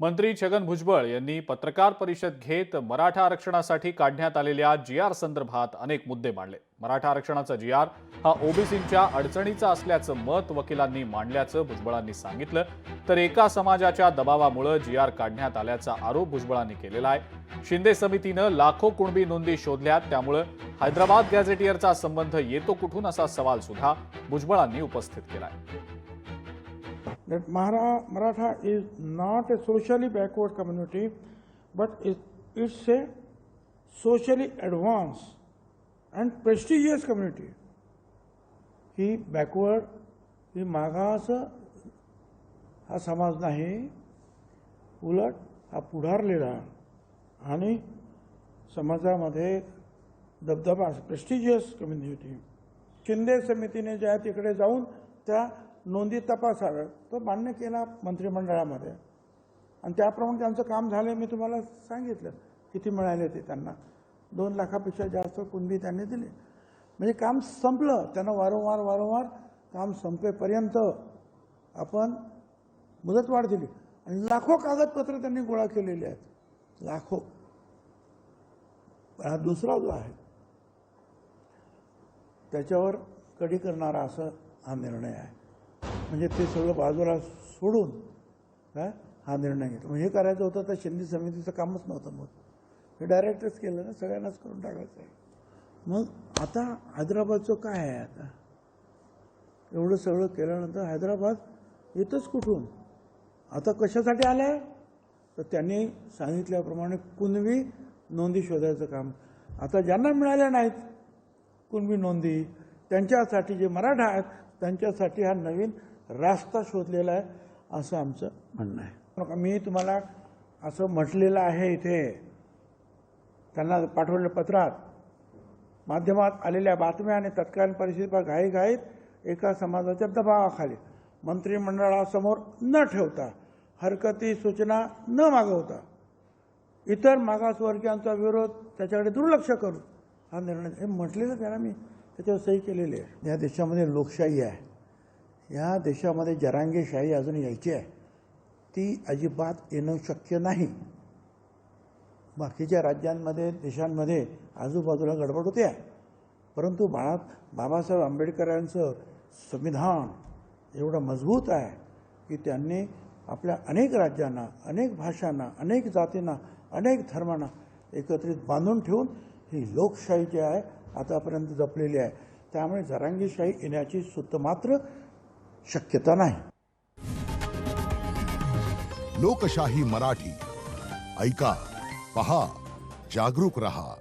मंत्री छगन भुजबळ यांनी पत्रकार परिषद घेत मराठा आरक्षणासाठी काढण्यात आलेल्या जी.आर. संदर्भात अनेक मुद्दे मांडले। मराठा आरक्षणाचा जी.आर. हा ओबीसींच्या अडचणीचा असल्याचं मत वकिलांनी मांडल्याचं भुजबळांनी सांगितलं। तर एका समाजाच्या दबावामुळे जी.आर. काढण्यात आल्याचा आरोप भुजबळांनी केलेला आहे। शिंदे समितीनं लाखो कुणबी नोंदी शोधल्यात, त्यामुळे हैदराबाद गॅझेटियरचा संबंध येतो कुठून असा सवाल सुद्धा भुजबळांनी उपस्थित केलाय। That Maratha is not a socially backward community, but it's a socially advanced and prestigious community. He backward, ही मागास हा समाज नाही, उलट हा पुढारलेला आणि समाजामध्ये दबदबा प्रेस्टिजियस कम्युनिटी। शिंदे समितीने ज्या तिकडे जाऊन त्या नोंदी तपासाव्या तो मान्य केला मंत्रिमंडळामध्ये आणि त्याप्रमाणे त्यांचं काम झालं। मी तुम्हाला सांगितलं किती मिळाले ते त्यांना 2 लाखापेक्षा जास्त कुणबी त्यांनी दिले। म्हणजे काम संपलं। त्यांना वारंवार काम संपेपर्यंत आपण मुदतवाढ दिली आणि लाखो कागदपत्र त्यांनी गोळा केलेले आहेत, लाखो। हा दुसरा जो आहे त्याच्यावर कडी करणारा असं हा निर्णय आहे। म्हणजे ते सगळं बाजूला सोडून काय हा निर्णय घेतला। म्हणजे हे करायचं होतं तर शिंदे समितीचं कामच नव्हतं, मग हे डायरेक्टच केलं ना, सगळ्यांनाच करून टाकायचं आहे। मग आता हैदराबादचं काय आहे? आता एवढं सगळं केल्यानंतर हैदराबाद येतच कुठून? आता कशासाठी आलंय? तर त्यांनी सांगितल्याप्रमाणे कुणबी नोंदी शोधायचं काम। आता ज्यांना मिळाल्या नाहीत कुणबी नोंदी, त्यांच्यासाठी जे मराठा आहेत त्यांच्यासाठी हा नवीन रास्ता शोधलेला आहे असं आमचं म्हणणं आहे। मी तुम्हाला असं म्हटलेलं आहे, इथे त्यांना पाठवलेल्या पत्रात, माध्यमात आलेल्या बातम्या आणि तत्कालीन परिस्थितीवर घाईघाईत एका समाजाच्या दबावाखाली मंत्रिमंडळासमोर न ठेवता, हरकती सूचना न मागवता इतर मागासवर्गीयांचा विरोध त्याच्याकडे दुर्लक्ष करून हा निर्णय हे म्हटलेलं त्याला मी त्याच्यावर सही केलेली आहे। या देशामध्ये लोकशाही आहे, या देशामध्ये जरांगेशाही अजून यायची आहे, ती अजिबात येणं शक्य नाही। बाकीच्या राज्यांमध्ये देशांमध्ये आजूबाजूला गडबड होते आहे, परंतु बाबासाहेब आंबेडकरांचं संविधान एवढं मजबूत आहे की त्यांनी आपल्या अनेक राज्यांना, अनेक भाषांना, अनेक जातींना, अनेक धर्मांना एकत्रित बांधून ठेवून ही लोकशाही जी आहे आतापर्यंत जपलेली आहे। त्यामुळे जरांगीशाही येण्याची सुद्धा मात्र शक्यता नाही। लोकशाही मराठी ऐका, पहा, जागरूक रहा।